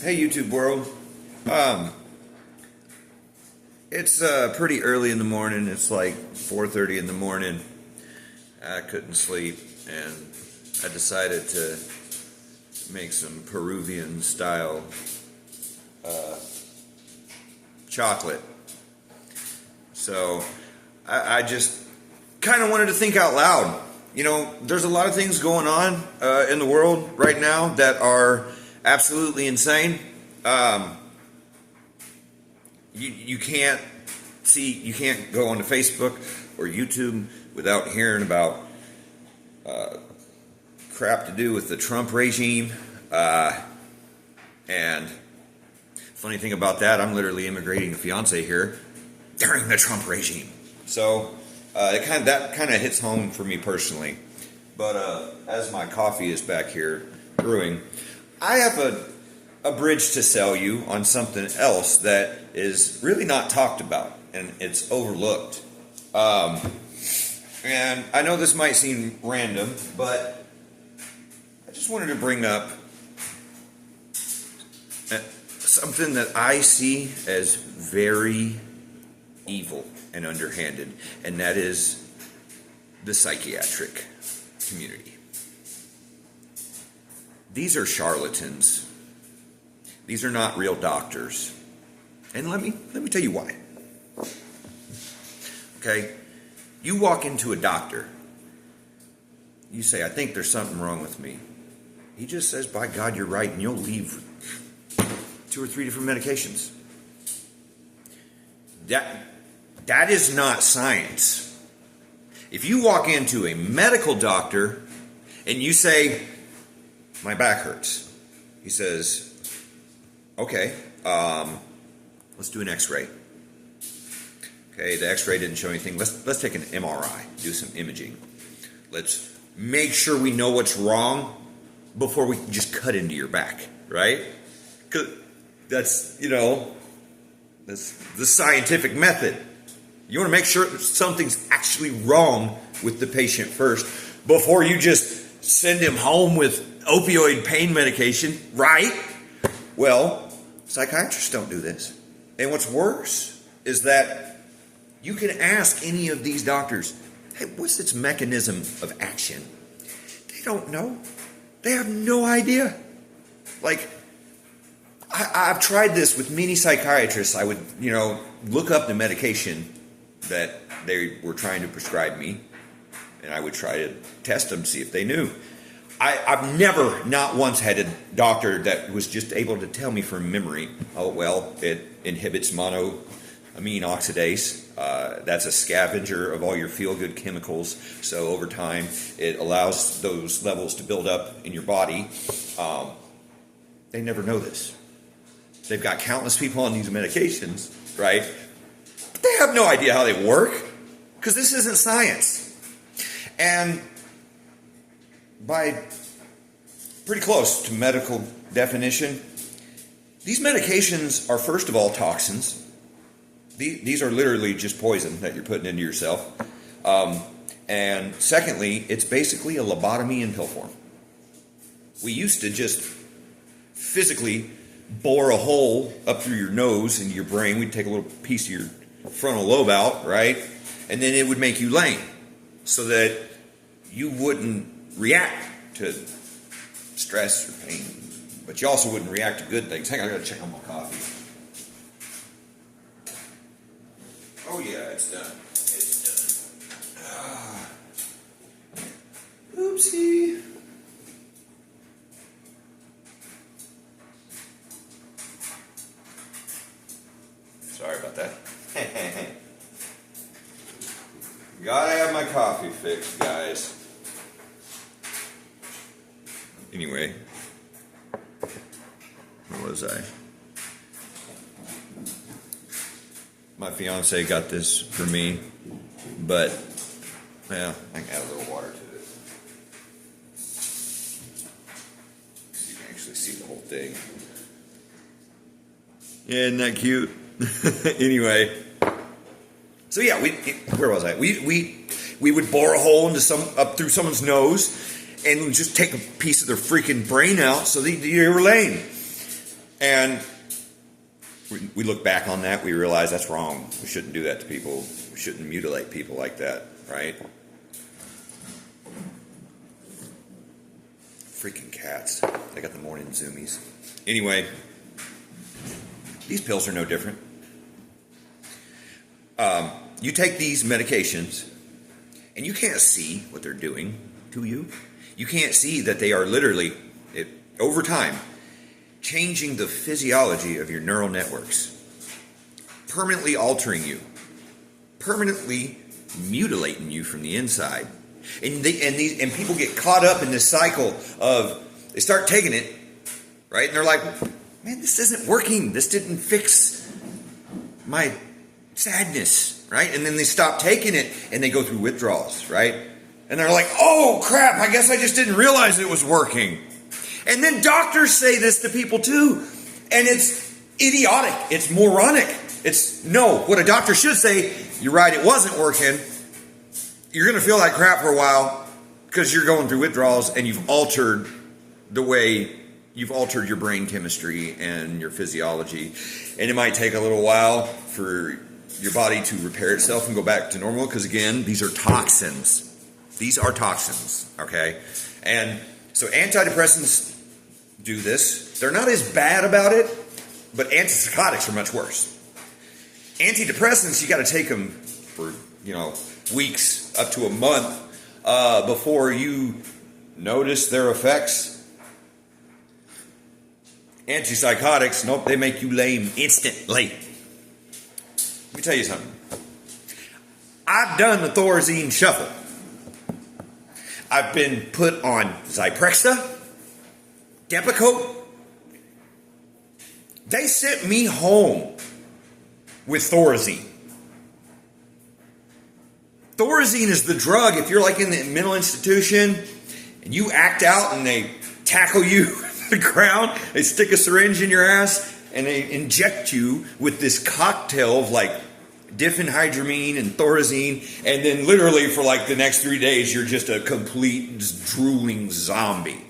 Hey YouTube world. It's pretty early in the morning. It's like 4:30 in the morning. I couldn't sleep and I decided to make some Peruvian style chocolate. So I just kind of wanted to think out loud. You know, there's a lot of things going on in the world right now that are absolutely insane. You can't go onto Facebook or YouTube without hearing about crap to do with the Trump regime. And funny thing about that, I'm literally immigrating a fiance here during the Trump regime. So that kind of hits home for me personally. But as my coffee is back here brewing, I have a bridge to sell you on something else that is really not talked about and it's overlooked. And I know this might seem random, but I just wanted to bring up something that I see as very evil and underhanded, and that is the psychiatric community. These are charlatans. These are not real doctors. And let me tell you why. Okay? You walk into a doctor. You say, I think there's something wrong with me. He just says, by God, you're right, and you'll leave 2 or 3 different medications. That is not science. If you walk into a medical doctor and you say, my back hurts, he says, okay, let's do an x-ray. Okay, the x-ray didn't show anything. Let's take an MRI, do some imaging. Let's make sure we know what's wrong before we just cut into your back, right? 'Cause that's the scientific method. You want to make sure something's actually wrong with the patient first before you just send him home with opioid pain medication, right? Well, psychiatrists don't do this. And what's worse is that you can ask any of these doctors, hey, what's its mechanism of action? They don't know. They have no idea. Like, I've tried this with many psychiatrists. I would, look up the medication that they were trying to prescribe me, and I would try to test them, see if they knew. I've never, not once, had a doctor that was just able to tell me from memory, oh, well, it inhibits monoamine oxidase. That's a scavenger of all your feel-good chemicals. So over time, it allows those levels to build up in your body. They never know this. They've got countless people on these medications, right? But they have no idea how they work, because this isn't science. And by pretty close to medical definition, these medications are, first of all, toxins. These are literally just poison that you're putting into yourself. And secondly, it's basically a lobotomy in pill form. We used to just physically bore a hole up through your nose into your brain. We'd take a little piece of your frontal lobe out, right? And then it would make you lame so that you wouldn't react to stress or pain, but you also wouldn't react to good things. Hang on, I gotta check on my coffee. Oh yeah, it's done. It's done. Oopsie. Sorry about that. Gotta have my coffee fixed, guys. Anyway, where was I? My fiance got this for me, but, well, I can add a little water to it. So you can actually see the whole thing. Yeah, isn't that cute? Anyway, so yeah, where was I? We would bore a hole up through someone's nose and just take a piece of their freaking brain out so they were lame. And we look back on that, we realize that's wrong. We shouldn't do that to people. We shouldn't mutilate people like that, right? Freaking cats. They got the morning zoomies. Anyway, these pills are no different. You take these medications, and you can't see what they're doing to you. You can't see that they are literally, over time, changing the physiology of your neural networks, permanently altering you, permanently mutilating you from the inside. And people get caught up in this cycle of, they start taking it, right? And they're like, man, this isn't working. This didn't fix my sadness, right? And then they stop taking it and they go through withdrawals, right? And they're like, oh crap, I guess I just didn't realize it was working. And then doctors say this to people too. And it's idiotic. It's moronic. What a doctor should say, you're right, it wasn't working. You're going to feel like crap for a while because you're going through withdrawals and you've altered your brain chemistry and your physiology. And it might take a little while for your body to repair itself and go back to normal because, again, these are toxins. These are toxins, okay? And so antidepressants do this. They're not as bad about it, but antipsychotics are much worse. Antidepressants, you got to take them for, weeks up to a month before you notice their effects. Antipsychotics, nope, they make you lame instantly. Let me tell you something. I've done the Thorazine shuffle. I've been put on Zyprexa, Depakote. They sent me home with Thorazine. Thorazine is the drug if you're like in the mental institution and you act out and they tackle you to the ground, they stick a syringe in your ass and they inject you with this cocktail of like diphenhydramine and Thorazine, and then literally for like the next 3 days you're just a complete drooling zombie.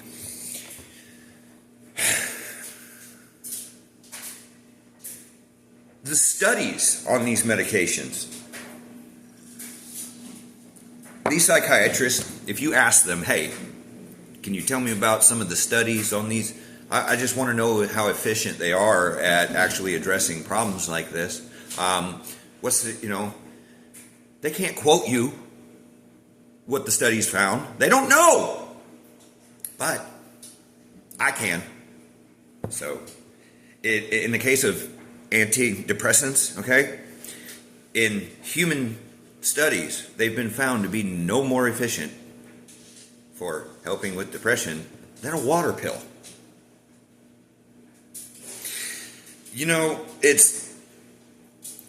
The studies on these medications, these psychiatrists, if you ask them, hey, can you tell me about some of the studies on these? I just want to know how efficient they are at actually addressing problems like this. They can't quote you what the studies found. They don't know. But I can. So, in the case of antidepressants, okay, in human studies, they've been found to be no more efficient for helping with depression than a water pill.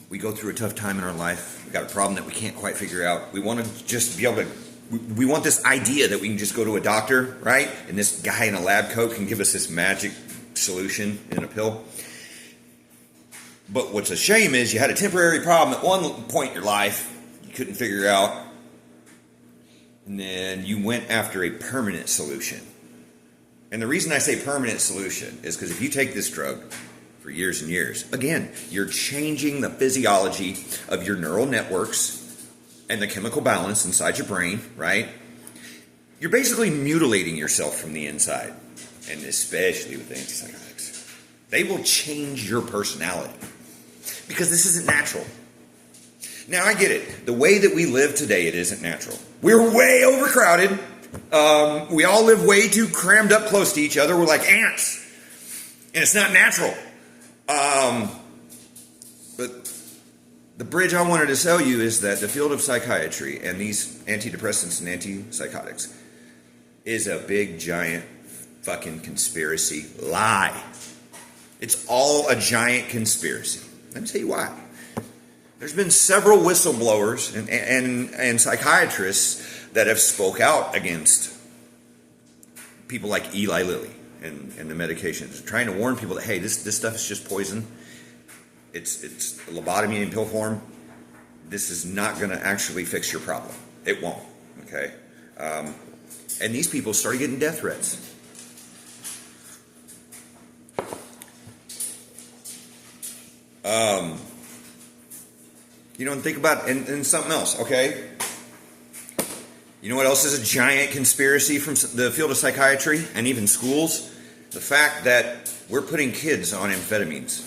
We go through a tough time in our life. We got a problem that we can't quite figure out. We want to just be able to, we want this idea that we can just go to a doctor, right? And this guy in a lab coat can give us this magic solution in a pill. But what's a shame is you had a temporary problem at one point in your life you couldn't figure out, and then you went after a permanent solution. And the reason I say permanent solution is because if you take this drug for years and years, again, you're changing the physiology of your neural networks and the chemical balance inside your brain, right? You're basically mutilating yourself from the inside, and especially with antipsychotics. They will change your personality because this isn't natural. Now, I get it. The way that we live today, it isn't natural. We're way overcrowded. We all live way too crammed up close to each other. We're like ants. And it's not natural. But the bridge I wanted to sell you is that the field of psychiatry and these antidepressants and antipsychotics is a big, giant, fucking conspiracy lie. It's all a giant conspiracy. Let me tell you why. There's been several whistleblowers and psychiatrists that have spoke out against people like Eli Lilly and the medications, trying to warn people that, hey, this stuff is just poison. It's a lobotomy in pill form. This is not going to actually fix your problem. It won't, okay? And these people started getting death threats. And think about and something else, okay? You know what else is a giant conspiracy from the field of psychiatry and even schools? The fact that we're putting kids on amphetamines.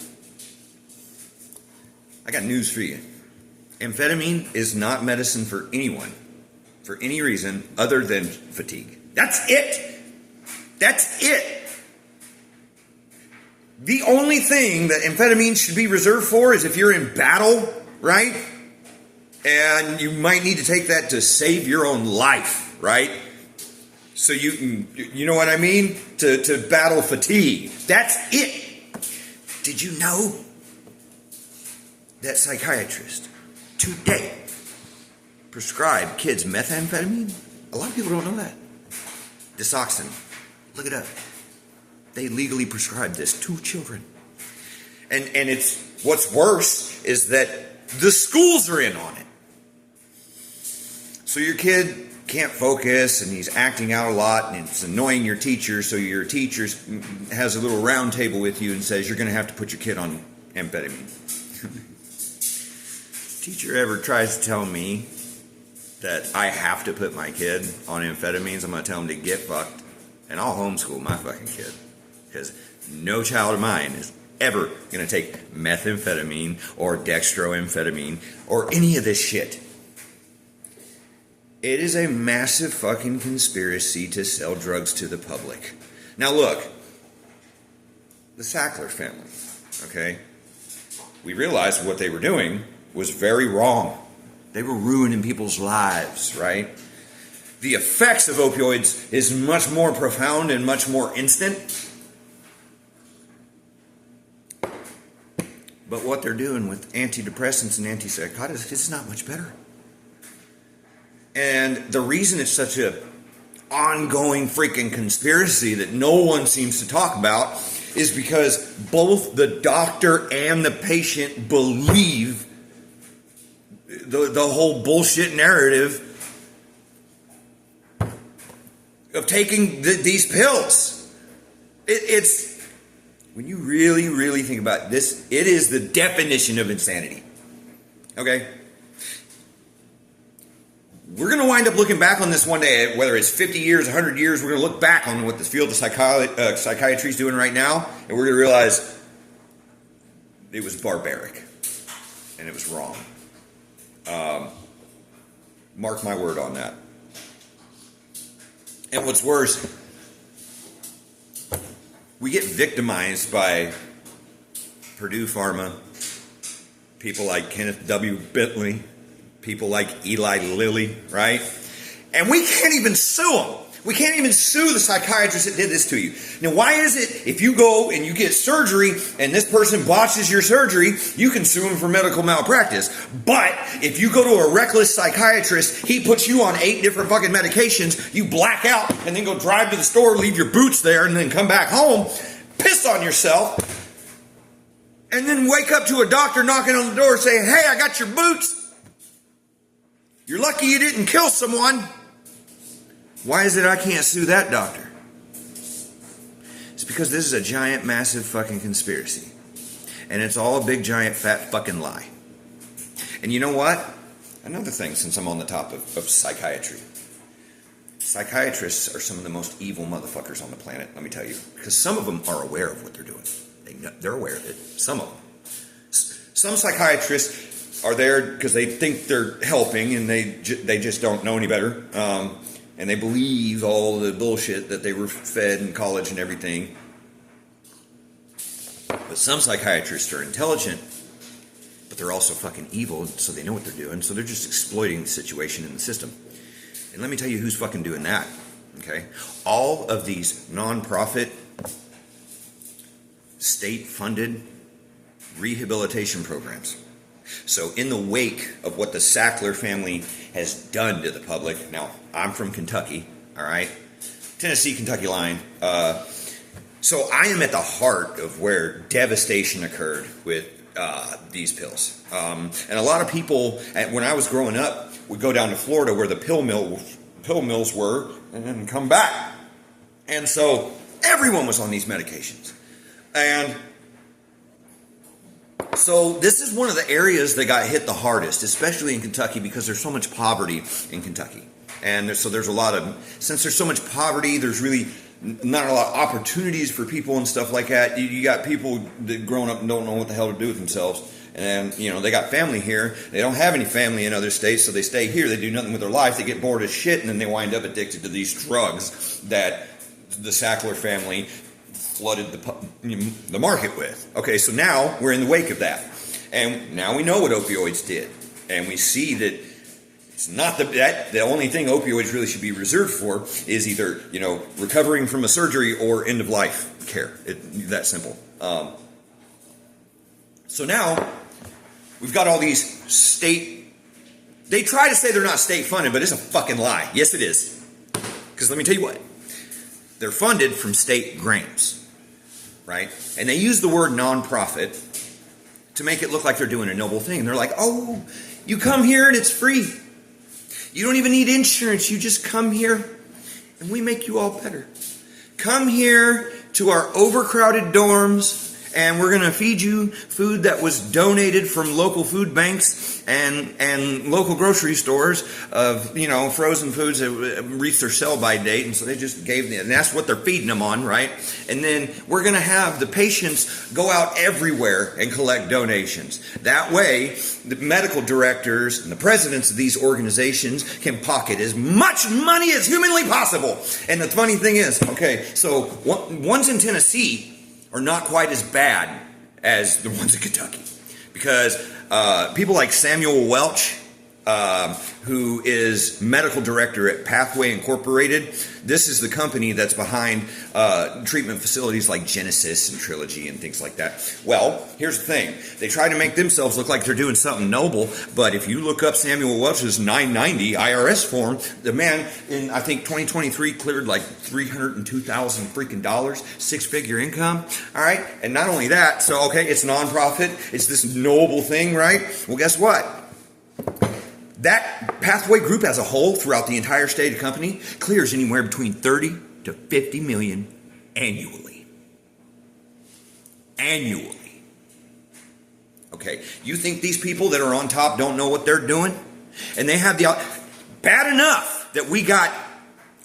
I got news for you. Amphetamine is not medicine for anyone, for any reason other than fatigue. That's it. That's it. The only thing that amphetamine should be reserved for is if you're in battle, right? And you might need to take that to save your own life, right? So you can, you know what I mean? To battle fatigue. That's it. Did you know that psychiatrists today prescribe kids methamphetamine? A lot of people don't know that. Toxin. Look it up. They legally prescribe this to children. And it's what's worse is that the schools are in on it. So your kid can't focus and he's acting out a lot and it's annoying your teacher, so your teacher has a little round table with you and says you're going to have to put your kid on amphetamine. Teacher ever tries to tell me that I have to put my kid on amphetamines, I'm going to tell him to get fucked, and I'll homeschool my fucking kid. Because no child of mine is ever going to take methamphetamine or dextroamphetamine or any of this shit. It is a massive fucking conspiracy to sell drugs to the public. Now look, the Sackler family, okay? We realized what they were doing was very wrong. They were ruining people's lives, right? The effects of opioids is much more profound and much more instant. But what they're doing with antidepressants and antipsychotics is not much better. And the reason it's such a ongoing freaking conspiracy that no one seems to talk about is because both the doctor and the patient believe the whole bullshit narrative of taking these pills. It's when you really, really think about this, it is the definition of insanity. Okay? We're going to wind up looking back on this one day, whether it's 50 years, 100 years, we're going to look back on what the field of psychiatry is doing right now, and we're going to realize it was barbaric, and it was wrong. Mark my word on that. And what's worse, we get victimized by Purdue Pharma, people like Kenneth W. Bentley, people like Eli Lilly, right? And we can't even sue them. We can't even sue the psychiatrist that did this to you. Now, why is it if you go and you get surgery and this person botches your surgery, you can sue him for medical malpractice? But if you go to a reckless psychiatrist, he puts you on 8 different fucking medications, you black out and then go drive to the store, leave your boots there, and then come back home, piss on yourself, and then wake up to a doctor knocking on the door saying, hey, I got your boots. You're lucky you didn't kill someone. Why is it I can't sue that doctor? It's because this is a giant, massive fucking conspiracy. And it's all a big, giant, fat fucking lie. And you know what? Another thing, since I'm on the top of psychiatry. Psychiatrists are some of the most evil motherfuckers on the planet, let me tell you. Because some of them are aware of what they're doing. They're aware of it. Some of them. Some psychiatrists are there because they think they're helping and they just don't know any better. And they believe all the bullshit that they were fed in college and everything. But some psychiatrists are intelligent, but they're also fucking evil, so they know what they're doing. So they're just exploiting the situation in the system. And let me tell you who's fucking doing that. Okay? All of these non-profit, state-funded rehabilitation programs. So in the wake of what the Sackler family has done to the public, now I'm from Kentucky, all right? Tennessee-Kentucky line. So I am at the heart of where devastation occurred with these pills. And a lot of people, when I was growing up, would go down to Florida where the pill mills were and then come back. And so everyone was on these medications. And So this is one of the areas that got hit the hardest, especially in Kentucky, because there's so much poverty in Kentucky. And there's a lot of, since there's so much poverty, there's really not a lot of opportunities for people and stuff like that. You got people that grown up and don't know what the hell to do with themselves. And, they got family here. They don't have any family in other states, so they stay here. They do nothing with their life. They get bored as shit, and then they wind up addicted to these drugs that the Sackler family flooded the market with. Okay, so now we're in the wake of that. And now we know what opioids did. And we see that it's not the only thing opioids really should be reserved for is either, recovering from a surgery or end of life care. That simple. So now we've got all these they try to say they're not state funded, but it's a fucking lie. Yes, it is. Because let me tell you what. They're funded from state grants, right? And they use the word nonprofit to make it look like they're doing a noble thing. They're like, oh, you come here and it's free. You don't even need insurance. You just come here and we make you all better. Come here to our overcrowded dorms and we're going to feed you food that was donated from local food banks and local grocery stores of, frozen foods that reached their sell-by date. And so they just gave them, and that's what they're feeding them on, right? And then we're going to have the patients go out everywhere and collect donations. That way, the medical directors and the presidents of these organizations can pocket as much money as humanly possible. And the funny thing is, okay, so ones in Tennessee are not quite as bad as the ones in Kentucky. Because people like Samuel Welch, who is medical director at Pathway Incorporated, this is the company that's behind treatment facilities like Genesis and Trilogy and things like that. Well, here's the thing. They try to make themselves look like they're doing something noble, but if you look up Samuel Welch's 990 IRS form, the man in, I think, 2023 cleared like $302,000 freaking dollars, six-figure income, all right? And not only that, so, okay, it's nonprofit, it's this noble thing, right? Well, guess what? That Pathway group as a whole throughout the entire state of company clears anywhere between 30 to 50 million annually. Annually. Okay, you think these people that are on top don't know what they're doing? And they have bad enough that we got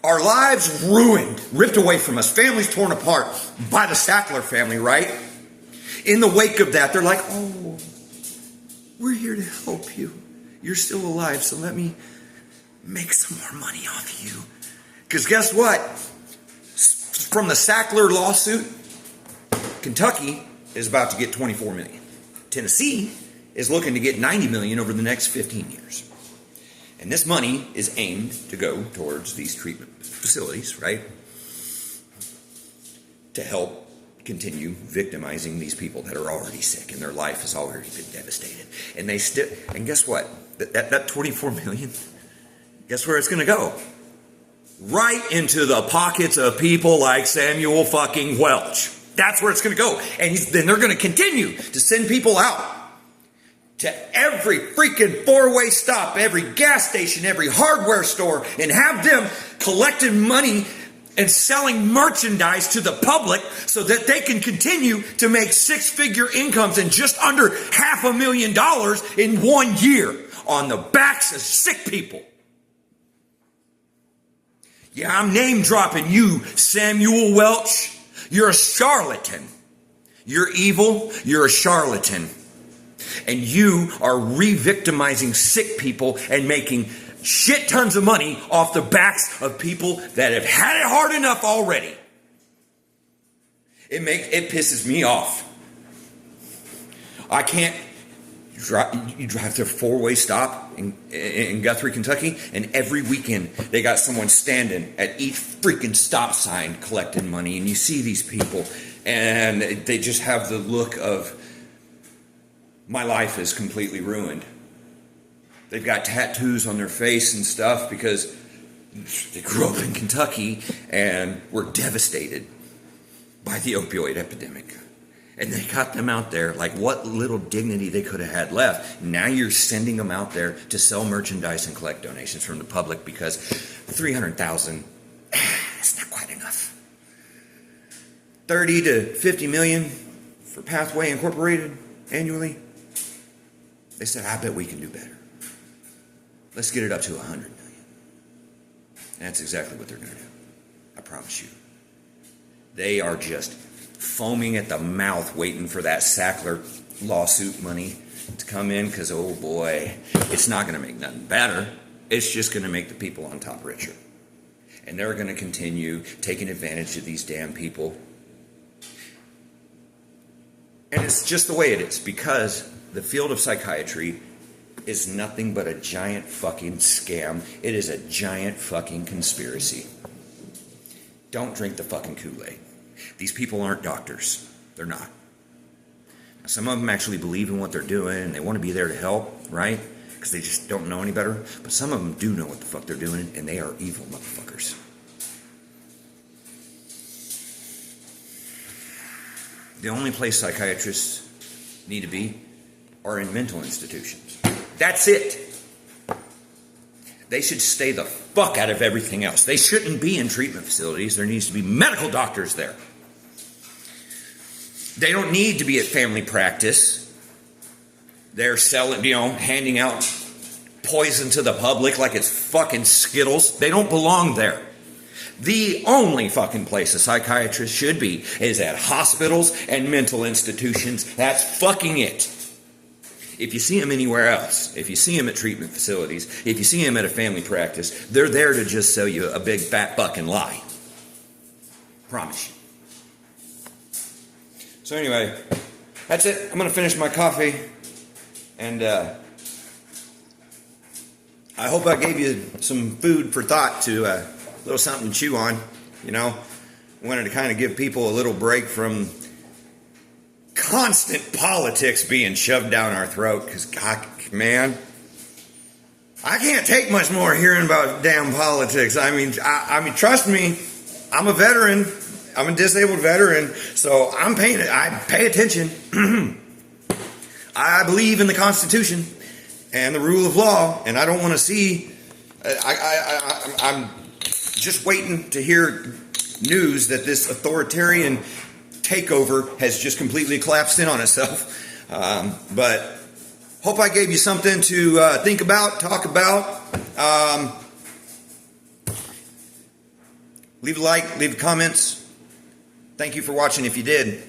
our lives ruined, ripped away from us, families torn apart by the Sackler family, right? In the wake of that, they're like, oh, we're here to help you. You're still alive, so let me make some more money off you. Because guess what? From the Sackler lawsuit, Kentucky is about to get 24 million. Tennessee is looking to get 90 million over the next 15 years. And this money is aimed to go towards these treatment facilities, right? To help continue victimizing these people that are already sick and their life has already been devastated. And and guess what? That 24 million, guess where it's going to go? Right into the pockets of people like Samuel fucking Welch. That's where it's going to go. And then they're going to continue to send people out to every freaking four-way stop, every gas station, every hardware store, and have them collecting money and selling merchandise to the public so that they can continue to make six-figure incomes in just under $500,000 in 1 year on the backs of sick people. Yeah, I'm name dropping you, Samuel Welch. You're a charlatan. You're evil. You're a charlatan. And you are re-victimizing sick people and making shit tons of money off the backs of people that have had it hard enough already. It pisses me off. I can't. You drive to a four-way stop in Guthrie, Kentucky, and every weekend they got someone standing at each freaking stop sign collecting money, and you see these people, and they just have the look of, my life is completely ruined. They've got tattoos on their face and stuff because they grew up in Kentucky and were devastated by the opioid epidemic. And they got them out there like what little dignity they could have had left. Now you're sending them out there to sell merchandise and collect donations from the public because $300,000, it's not quite enough. 30 to 50 million for Pathway Incorporated annually. They said, I bet we can do better. Let's get it up to 100 million. And that's exactly what they're going to do. I promise you. They are just foaming at the mouth waiting for that Sackler lawsuit money to come in because, oh boy, it's not going to make nothing better. It's just going to make the people on top richer. And they're going to continue taking advantage of these damn people. And it's just the way it is, because the field of psychiatry is nothing but a giant fucking scam. It is a giant fucking conspiracy. Don't drink the fucking Kool-Aid. These people aren't doctors. They're not. Now, some of them actually believe in what they're doing and they want to be there to help, right? Because they just don't know any better. But some of them do know what the fuck they're doing, and they are evil motherfuckers. The only place psychiatrists need to be are in mental institutions. That's it. They should stay the fuck out of everything else. They shouldn't be in treatment facilities. There needs to be medical doctors there. They don't need to be at family practice. They're selling, handing out poison to the public like it's fucking Skittles. They don't belong there. The only fucking place a psychiatrist should be is at hospitals and mental institutions. That's fucking it. If you see them anywhere else, if you see them at treatment facilities, if you see them at a family practice, they're there to just sell you a big fat fucking lie. Promise you. So anyway, that's it. I'm going to finish my coffee. And I hope I gave you some food for thought to a little something to chew on. Wanted to kind of give people a little break from constant politics being shoved down our throat, because, God, man, I can't take much more hearing about damn politics. I mean, trust me, I'm a veteran. I'm a disabled veteran, so I pay attention. I believe in the Constitution and the rule of law, and I don't want to see. I'm just waiting to hear news that this authoritarian takeover has just completely collapsed in on itself. But hope I gave you something to think about, talk about. Leave a like, leave comments. Thank you for watching if you did.